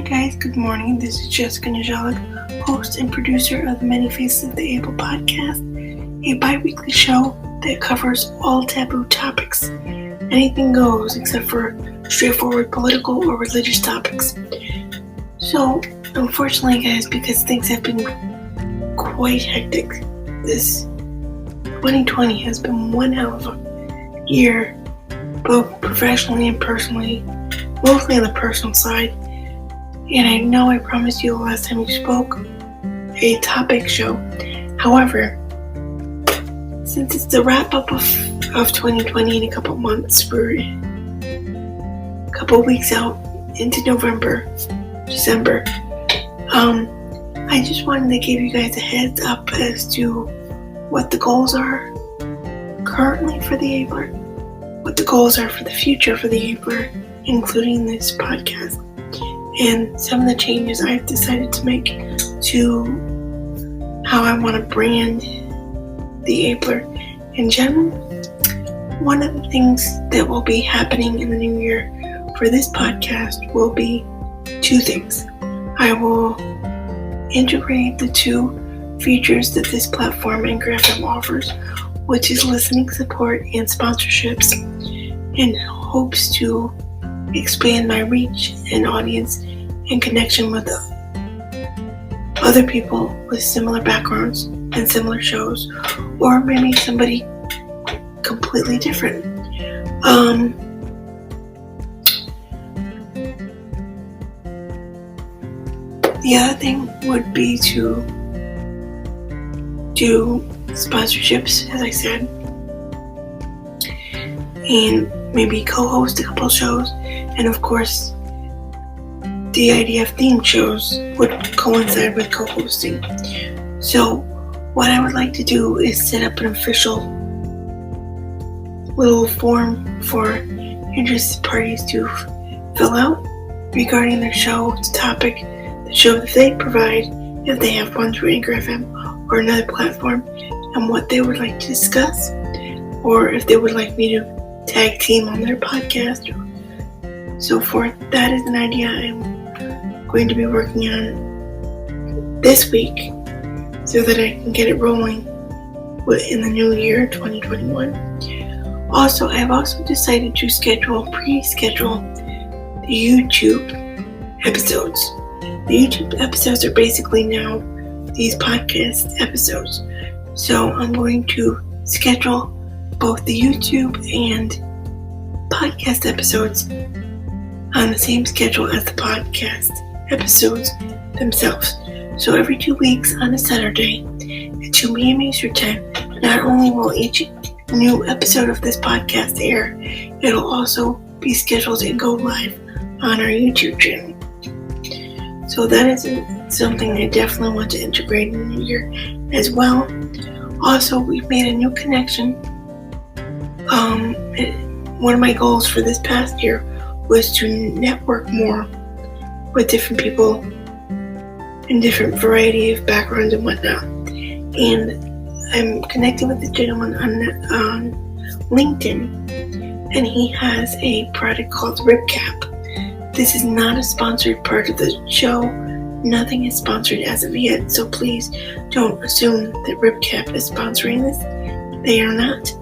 guys, good morning. This is Jessica Najalik, host and producer of the Many Faces of the Able podcast, a bi-weekly show that covers all taboo topics. Anything goes except for straightforward political or religious topics. So, unfortunately, guys, because things have been quite hectic, this 2020 has been one hell of a year, both professionally and personally, mostly on the personal side. And I know I promised you the last time we spoke a topic show. However, since it's the wrap up of 2020 in a couple months, we're a couple weeks out into December. I just wanted to give you guys a heads up as to what the goals are currently for the Abler, what the goals are for the future for the Abler, including this podcast, and some of the changes I've decided to make to how I want to brand the Abler in general. One of the things that will be happening in the new year for this podcast will be two things. I will integrate the two features that this platform Anchor FM offers, which is listening support and sponsorships, in hopes to expand my reach and audience and connection with other people with similar backgrounds and similar shows, or maybe somebody completely different. The other thing would be to do sponsorships, as I said, and maybe co-host a couple shows, and of course the idea of theme shows would coincide with co-hosting. So what I would like to do is set up an official little form for interested parties to fill out regarding their show, the topic, the show that they provide, if they have one through Anchor FM or another platform, and what they would like to discuss, or if they would like me to tag team on their podcast or so forth. That is an idea I'm going to be working on this week so that I can get it rolling in the new year, 2021. Also, I've also decided to pre-schedule the YouTube episodes. The YouTube episodes are basically now these podcast episodes. So I'm going to schedule both the YouTube and podcast episodes on the same schedule as the podcast episodes themselves. So every 2 weeks on a Saturday at 2 p.m. Eastern Time, not only will each new episode of this podcast air, it'll also be scheduled and go live on our YouTube channel. So that is something I definitely want to integrate in the new year as well. Also, we've made a new connection. One of my goals for this past year was to network more with different people in different variety of backgrounds and whatnot. And I'm connecting with a gentleman on LinkedIn, and he has a product called RipCap. This is not a sponsored part of the show. Nothing is sponsored as of yet, so please don't assume that RipCap is sponsoring this. They are not.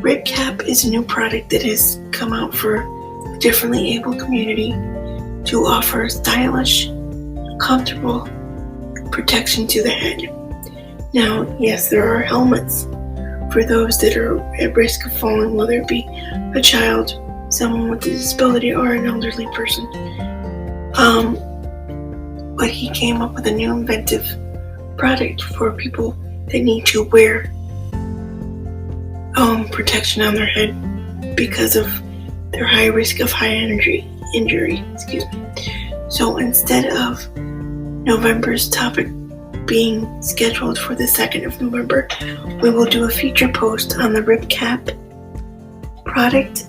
RipCap is a new product that has come out for the differently able community to offer stylish, comfortable protection to the head. Now, yes, there are helmets for those that are at risk of falling, whether it be a child, someone with a disability, or an elderly person. But he came up with a new inventive product for people that need to wear protection on their head because of their high risk of high injury. So instead of November's topic being scheduled for the 2nd of November, we will do a feature post on the RipCap product,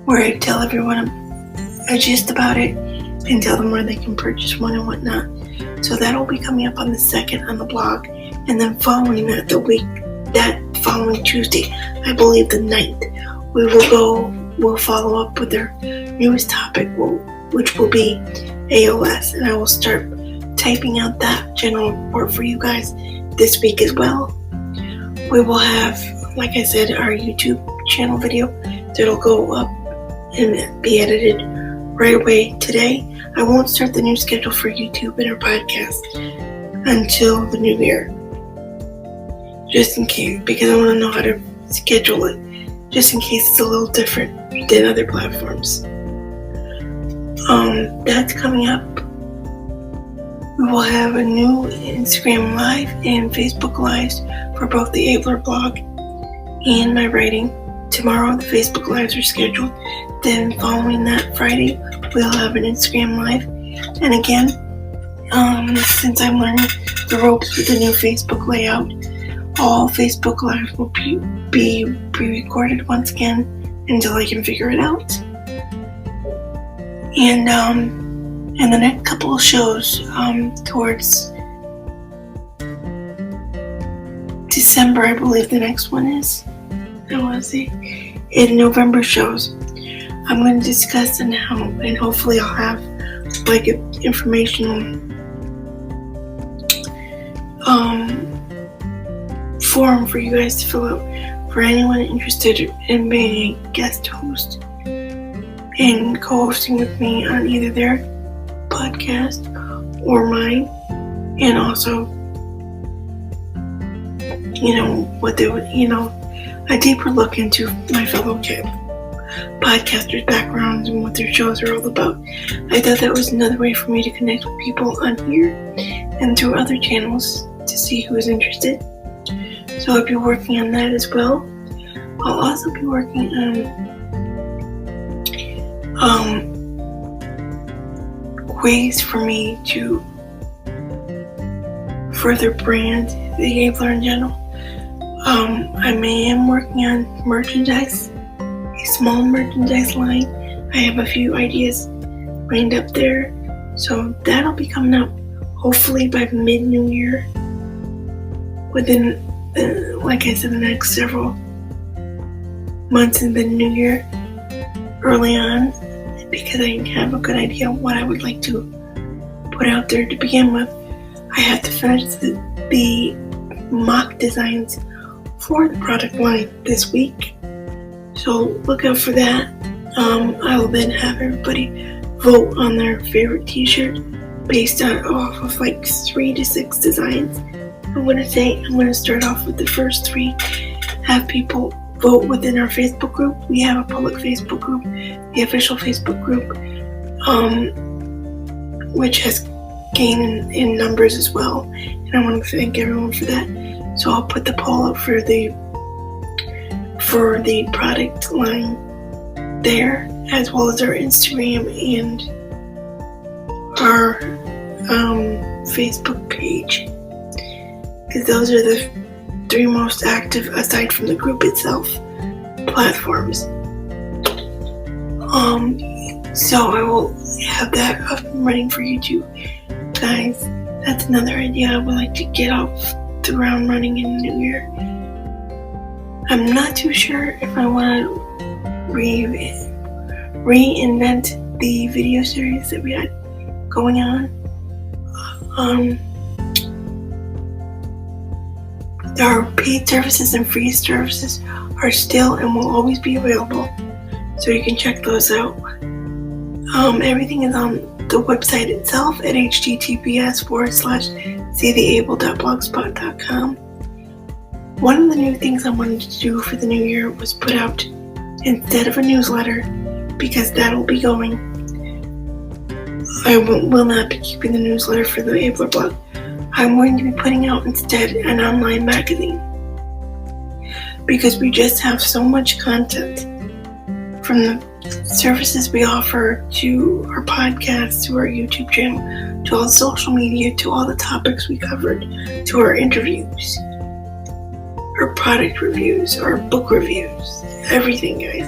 where I tell everyone a gist about it and tell them where they can purchase one and whatnot. So that'll be coming up on the 2nd on the blog, and then following that following Tuesday, I believe the 9th, we'll follow up with their newest topic, which will be ALS, and I will start typing out that general report for you guys this week as well. We will have, like I said, our YouTube channel video that'll go up and be edited right away today. I won't start the new schedule for YouTube and our podcast until the new year, just in case, because I want to know how to schedule it, just in case it's a little different than other platforms. That's coming up. We will have a new Instagram Live and Facebook Lives for both the Abler blog and my writing. Tomorrow the Facebook Lives are scheduled. Then following that Friday, we'll have an Instagram Live. And again, since I'm learning the ropes with the new Facebook layout, all Facebook Lives will be pre-recorded once again until I can figure it out. And the next couple of shows towards December, I believe the next one is. I want to see. In November shows, I'm going to discuss and hopefully I'll have like an informational form for you guys to fill out for anyone interested in being a guest host and co-hosting with me on either their podcast or mine, and also, what they would, a deeper look into my fellow podcasters' backgrounds and what their shows are all about. I thought that was another way for me to connect with people on here and through other channels to see who is interested. So I'll be working on that as well. I'll also be working on ways for me to further brand the Abler in general. I am working on merchandise, a small merchandise line. I have a few ideas lined up there, so that'll be coming up hopefully by mid-new year, within, like I said, the next several months in the new year, early on, because I have a good idea of what I would like to put out there to begin with. I have to finish the mock designs for the product line this week, so look out for that. I will then have everybody vote on their favorite t-shirt based off of like 3 to 6 designs. I'm going to start off with the first 3, have people vote within our Facebook group. We have a public Facebook group, the official Facebook group, which has gained in numbers as well, and I want to thank everyone for that. So I'll put the poll up for the product line there, as well as our Instagram and our Facebook page, because those are the 3 most active, aside from the group itself, platforms. So I will have that up and running for you too, guys. That's another idea I would like to get off the ground running in the new year. I'm not too sure if I want to reinvent the video series that we had going on. Our paid services and free services are still and will always be available, so you can check those out. Everything is on the website itself at https://seetheable.blogspot.com. One of the new things I wanted to do for the new year was put out, instead of a newsletter, because that'll be going, I will not be keeping the newsletter for the Abler blog. I'm going to be putting out instead an online magazine, because we just have so much content, from the services we offer to our podcast, to our YouTube channel, to all the social media, to all the topics we covered, to our interviews, our product reviews, our book reviews, everything, guys.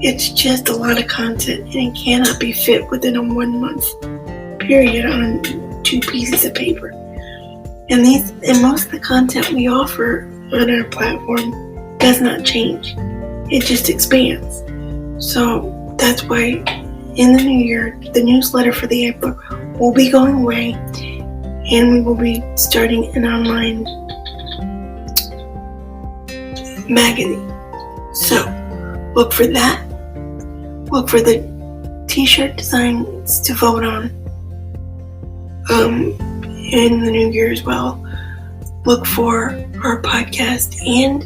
It's just a lot of content, and it cannot be fit within a 1 month period on 2 pieces of paper. And most of the content we offer on our platform does not change. It just expands. So that's why in the new year, the newsletter for the April will be going away, and we will be starting an online magazine. So look for that. Look for the t-shirt designs to vote on in the new year as well. Look for our podcast and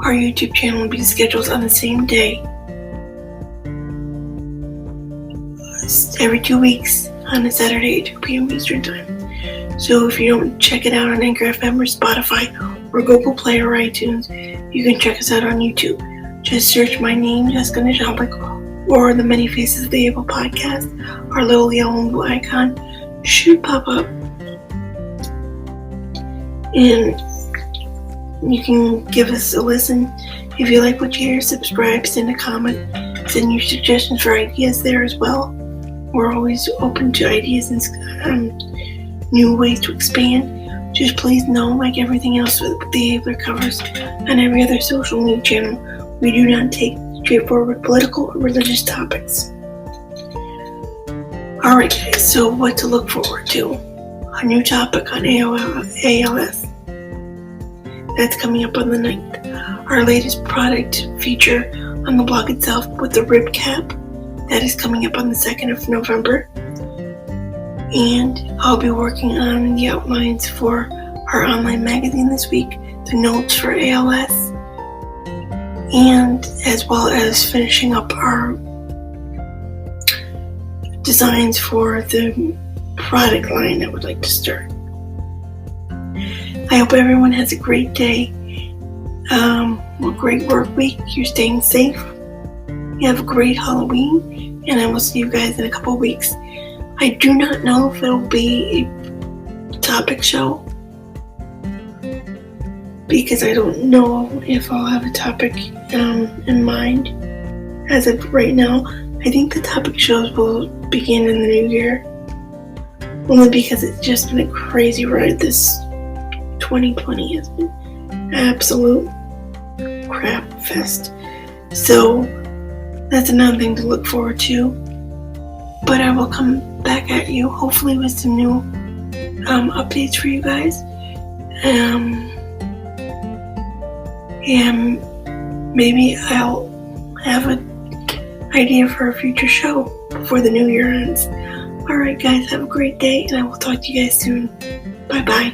our YouTube channel will be scheduled on the same day. Every 2 weeks on a Saturday at 2 p.m. Eastern Time. So if you don't check it out on Anchor FM or Spotify or Google Play or iTunes, you can check us out on YouTube. Just search my name, Jessica Najalik, or the Many Faces of the Able podcast. Our little yellow and blue icon should pop up. And you can give us a listen. If you like what you hear, subscribe, send a comment, send your suggestions for ideas there as well. We're always open to ideas and new ways to expand. Just please know, like everything else that the Abler covers on every other social media channel, we do not take straightforward political or religious topics. Alright guys, so what to look forward to? A new topic on ALS. That's coming up on the 9th. Our latest product feature on the blog itself with the rib cap. That is coming up on the 2nd of November. And I'll be working on the outlines for our online magazine this week, the notes for ALS, and as well as finishing up our designs for the product line that we'd like to start. I hope everyone has a great day, a great work week. You're staying safe. You have a great Halloween, and I will see you guys in a couple weeks. I do not know if it'll be a topic show because I don't know if I'll have a topic in mind as of right now. I think the topic shows will begin in the new year, only because it's just been a crazy ride. This 2020 has been absolute crap fest. So that's another thing to look forward to. But I will come back at you, hopefully with some new updates for you guys. And maybe I'll have an idea for a future show before the new year ends. Alright guys, have a great day, and I will talk to you guys soon. Bye bye.